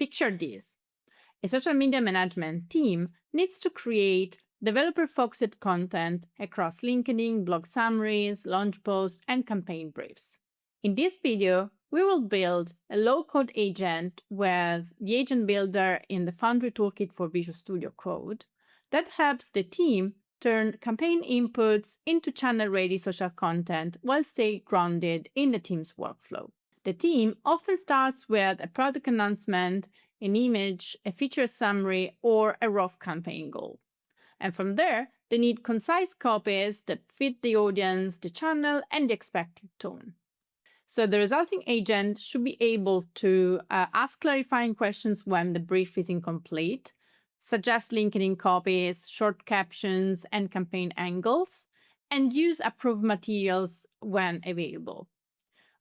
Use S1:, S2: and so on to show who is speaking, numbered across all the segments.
S1: Picture this. A social media management team needs to create developer-focused content across LinkedIn, blog summaries, launch posts, and campaign briefs. In this video, we will build a low-code agent with the agent builder in the Foundry Toolkit for Visual Studio Code that helps the team turn campaign inputs into channel-ready social content while staying grounded in the team's workflow. The team often starts with a product announcement, an image, a feature summary, or a rough campaign goal. And from there, they need concise copies that fit the audience, the channel, and the expected tone. So the resulting agent should be able to ask clarifying questions when the brief is incomplete, suggest LinkedIn copies, short captions, and campaign angles, and use approved materials when available.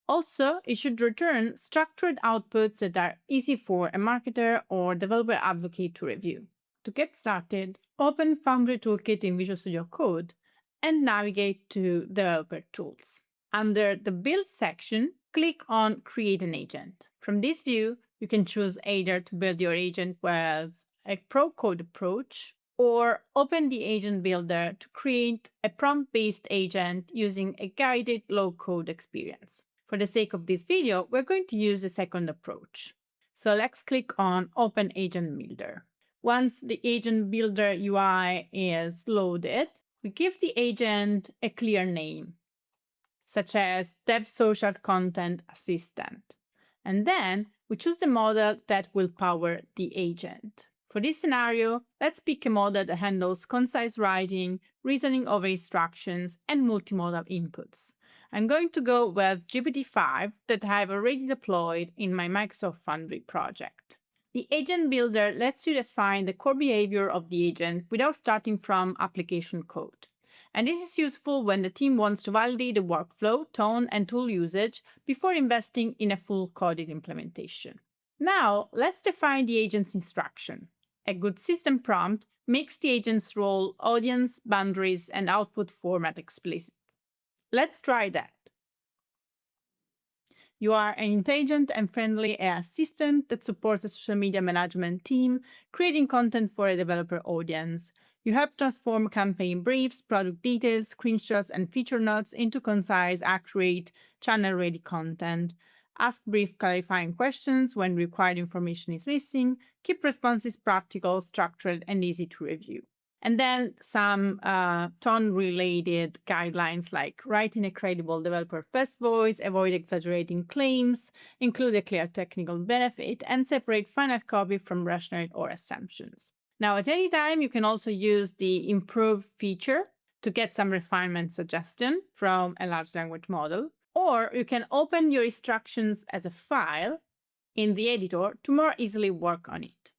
S1: Also, it should return structured outputs that are easy for a marketer or developer advocate to review. To get started, open Foundry Toolkit in Visual Studio Code and navigate to Developer Tools. Under the Build section, click on Create an Agent. From this view, you can choose either to build your agent with a pro-code approach or open the Agent Builder to create a prompt-based agent using a guided low-code experience. For the sake of this video, we're going to use the second approach. So let's click on Open Agent Builder. Once the Agent Builder UI is loaded, we give the agent a clear name, such as Dev Social Content Assistant. And then we choose the model that will power the agent. For this scenario, let's pick a model that handles concise writing, reasoning over instructions, and multimodal inputs. I'm going to go with GPT-5 that I've already deployed in my Microsoft Foundry project. The Agent Builder lets you define the core behavior of the agent without starting from application code. And this is useful when the team wants to validate the workflow, tone, and tool usage before investing in a full coded implementation. Now, let's define the agent's instruction. A good system prompt makes the agent's role, audience, boundaries, and output format explicit. Let's try that. You are an intelligent and friendly AI assistant that supports a social media management team, creating content for a developer audience. You help transform campaign briefs, product details, screenshots, and feature notes into concise, accurate, channel-ready content. Ask brief clarifying questions when required information is missing. Keep responses practical, structured, and easy to review. And then some tone-related guidelines like write in a credible developer-first voice, avoid exaggerating claims, include a clear technical benefit, and separate final copy from rationale or assumptions. Now, at any time, you can also use the improve feature to get some refinement suggestion from a large language model, or you can open your instructions as a file in the editor to more easily work on it.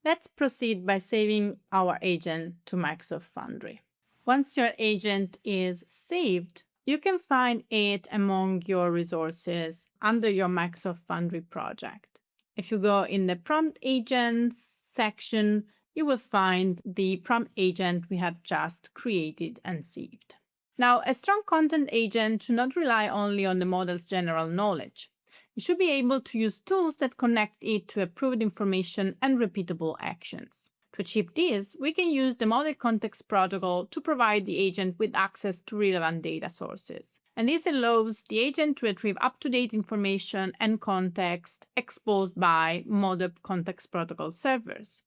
S1: Let's proceed by saving our agent to Microsoft Foundry. Once your agent is saved, you can find it among your resources under your Microsoft Foundry project. If you go in the Prompt Agents section, you will find the prompt agent we have just created and saved. Now, a strong content agent should not rely only on the model's general knowledge. You should be able to use tools that connect it to approved information and repeatable actions. To achieve this, we can use the Model Context Protocol to provide the agent with access to relevant data sources. And this allows the agent to retrieve up-to-date information and context exposed by Model Context Protocol servers.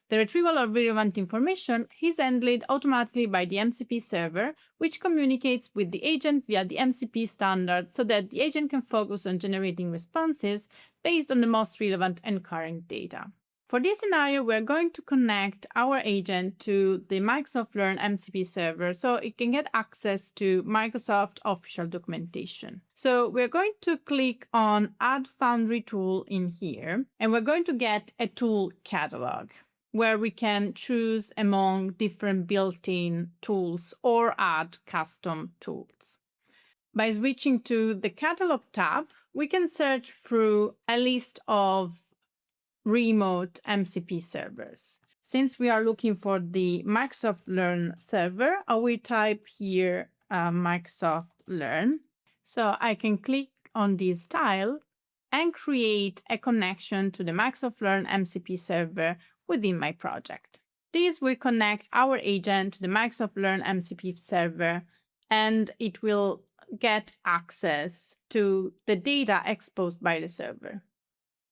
S1: The retrieval of relevant information is handled automatically by the MCP server, which communicates with the agent via the MCP standard so that the agent can focus on generating responses based on the most relevant and current data. For this scenario, we're going to connect our agent to the Microsoft Learn MCP server so it can get access to Microsoft official documentation. So we're going to click on Add Foundry Tool in here, and we're going to get a tool catalog, where we can choose among different built-in tools or add custom tools. By switching to the Catalog tab, we can search through a list of remote MCP servers. Since we are looking for the Microsoft Learn server, I will type here Microsoft Learn. So I can click on this tile and create a connection to the Microsoft Learn MCP server within my project. This will connect our agent to the Microsoft Learn MCP server, and it will get access to the data exposed by the server.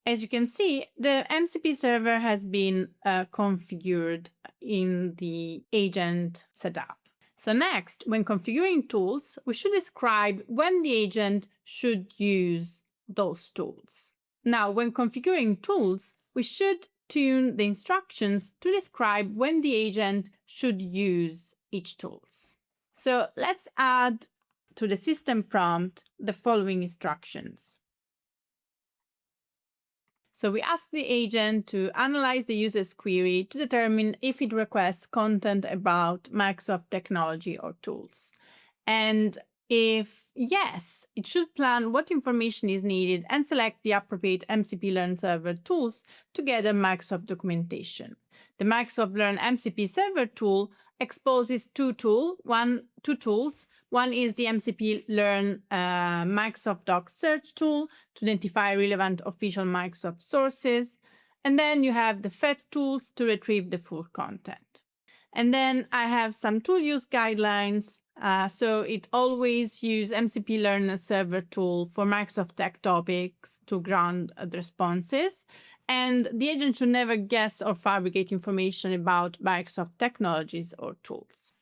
S1: As you can see, the MCP server has been configured in the agent setup. So next, when configuring tools, we should describe when the agent should use those tools. Now, when configuring tools, we should tune the instructions to describe when the agent should use each tools. So let's add to the system prompt the following instructions. So we ask the agent to analyze the user's query to determine if it requests content about Microsoft technology or tools. And if yes, it should plan what information is needed and select the appropriate MCP Learn server tools to gather Microsoft documentation. The Microsoft Learn MCP server tool exposes two tools. One is the MCP Learn Microsoft Docs search tool to identify relevant official Microsoft sources. And then you have the fetch tools to retrieve the full content. And then I have some tool use guidelines. So it always use MCP Learn server tool for Microsoft Tech topics to ground the responses. And the agent should never guess or fabricate information about Microsoft technologies or tools.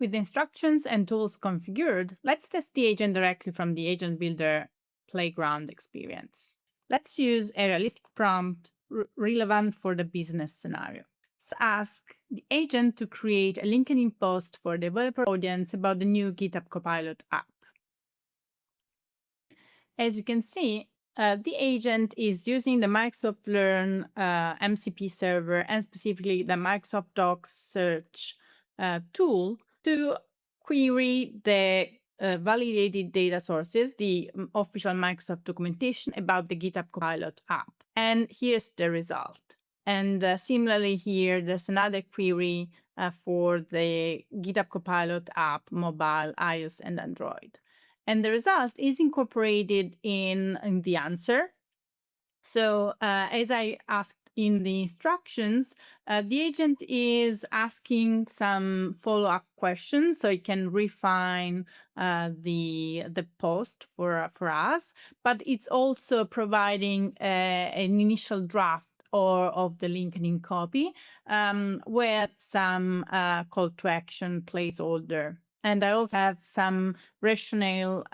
S1: With the instructions and tools configured, let's test the agent directly from the Agent Builder Playground experience. Let's use a realistic prompt relevant for the business scenario. Let's ask the agent to create a LinkedIn post for the developer audience about the new GitHub Copilot app. As you can see, the agent is using the Microsoft Learn MCP server and specifically the Microsoft Docs search tool to query the validated data sources, the official Microsoft documentation about the GitHub Copilot app. And here's the result. And similarly here, there's another query for the GitHub Copilot app, mobile, iOS, and Android. And the result is incorporated in the answer. So as I asked in the instructions, the agent is asking some follow-up questions so it can refine the post for us, but it's also providing an initial draft of the LinkedIn copy with some call to action placeholder. And I also have some rationale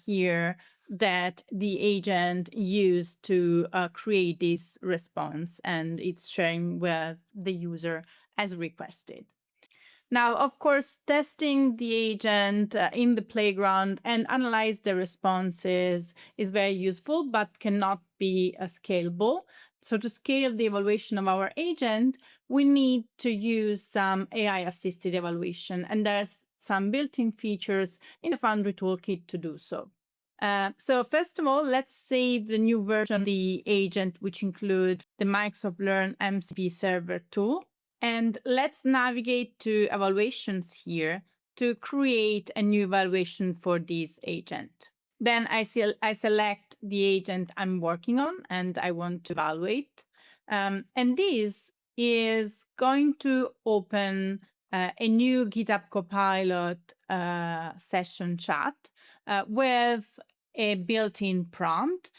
S1: here that the agent used to create this response, and it's sharing with the user as requested. Now, of course, testing the agent in the playground and analyze the responses is very useful, but cannot be scalable. So to scale the evaluation of our agent, we need to use some AI-assisted evaluation, and there's some built-in features in the Foundry Toolkit to do so. So first of all, let's save the new version of the agent, which includes the Microsoft Learn MCP server tool. And let's navigate to evaluations here to create a new evaluation for this agent. Then I select the agent I'm working on and I want to evaluate. And this is going to open a new GitHub Copilot session chat with a built-in prompt,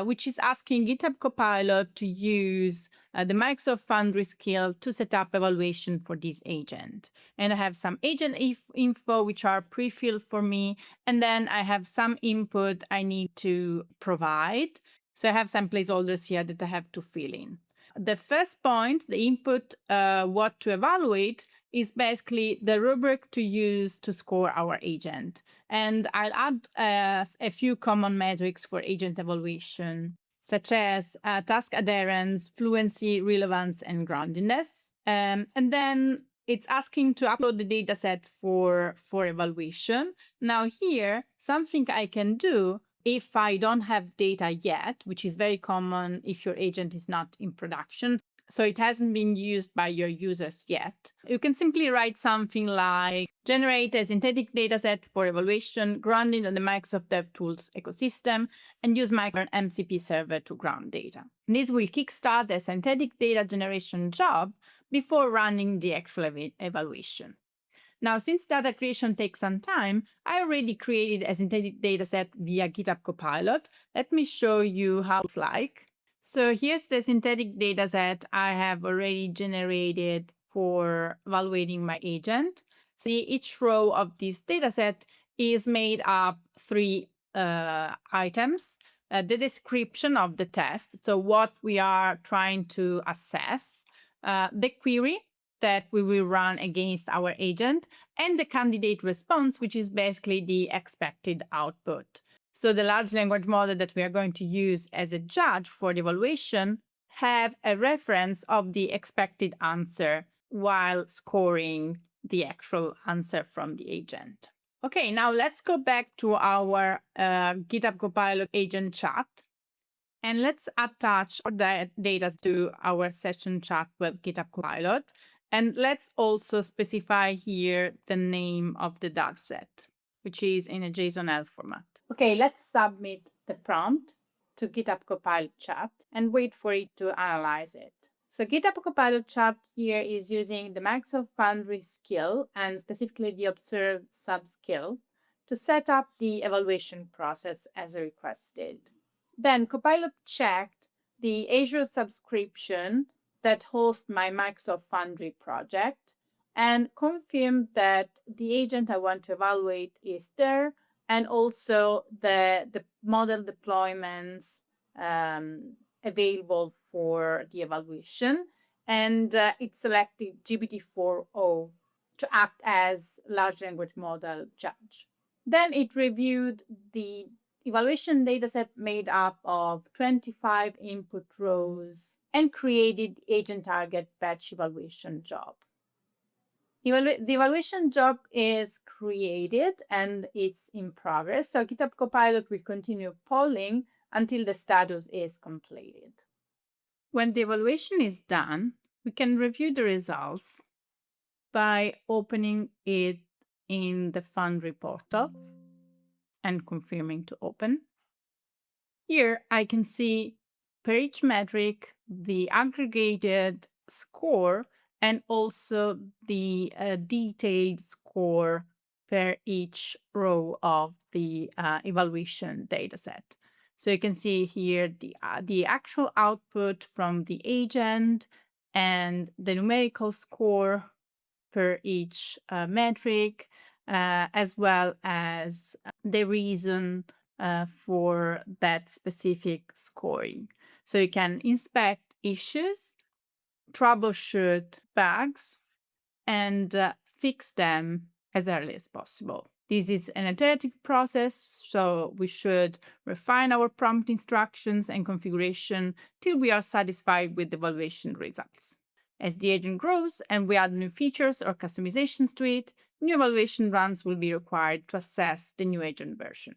S1: which is asking GitHub Copilot to use the Microsoft Foundry skill to set up evaluation for this agent. And I have some agent info, which are pre-filled for me. And then I have some input I need to provide. So I have some placeholders here that I have to fill in. The first point, the input, what to evaluate, is basically the rubric to use to score our agent. And I'll add a few common metrics for agent evaluation, such as task adherence, fluency, relevance, and groundedness. And then it's asking to upload the dataset for evaluation. Now here, something I can do if I don't have data yet, which is very common if your agent is not in production, so it hasn't been used by your users yet, you can simply write something like generate a synthetic dataset for evaluation grounded on the Microsoft DevTools ecosystem and use Microsoft MCP server to ground data. This will kickstart the synthetic data generation job before running the actual evaluation. Now, since data creation takes some time, I already created a synthetic dataset via GitHub Copilot. Let me show you how it's like. So here's the synthetic dataset I have already generated for evaluating my agent. See, each row of this dataset is made up three items. The description of the test, so what we are trying to assess, the query that we will run against our agent, and the candidate response, which is basically the expected output. So the large language model that we are going to use as a judge for the evaluation have a reference of the expected answer while scoring the actual answer from the agent. Okay, now let's go back to our GitHub Copilot agent chat. And let's attach that data to our session chat with GitHub Copilot. And let's also specify here the name of the dataset, which is in a JSON-L format. Okay, let's submit the prompt to GitHub Copilot chat and wait for it to analyze it. So GitHub Copilot chat here is using the Microsoft Foundry skill and specifically the observe sub-skill to set up the evaluation process as requested. Then Copilot checked the Azure subscription that hosts my Microsoft Foundry project and confirmed that the agent I want to evaluate is there, and also the model deployments available for the evaluation. And it selected GPT-4o to act as large language model judge. Then it reviewed the evaluation dataset made up of 25 input rows and created the agent target batch evaluation job. The evaluation job is created and it's in progress. So GitHub Copilot will continue polling until the status is completed. When the evaluation is done, we can review the results by opening it in the Foundry portal and confirming to open. Here I can see per each metric the aggregated score and also the detailed score per each row of the evaluation dataset. So you can see here the actual output from the agent and the numerical score per each metric, as well as the reason for that specific scoring. So you can inspect issues, troubleshoot bugs, and fix them as early as possible. This is an iterative process, so we should refine our prompt instructions and configuration till we are satisfied with the evaluation results. As the agent grows and we add new features or customizations to it, new evaluation runs will be required to assess the new agent version.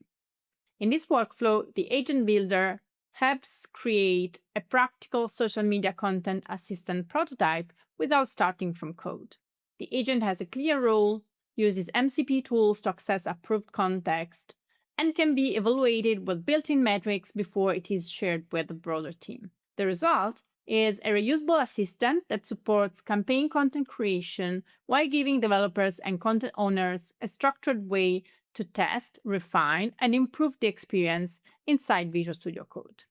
S1: In this workflow, the agent builder helps create a practical social media content assistant prototype without starting from code. The agent has a clear role, uses MCP tools to access approved context, and can be evaluated with built-in metrics before it is shared with the broader team. The result is a reusable assistant that supports campaign content creation while giving developers and content owners a structured way to test, refine, and improve the experience inside Visual Studio Code.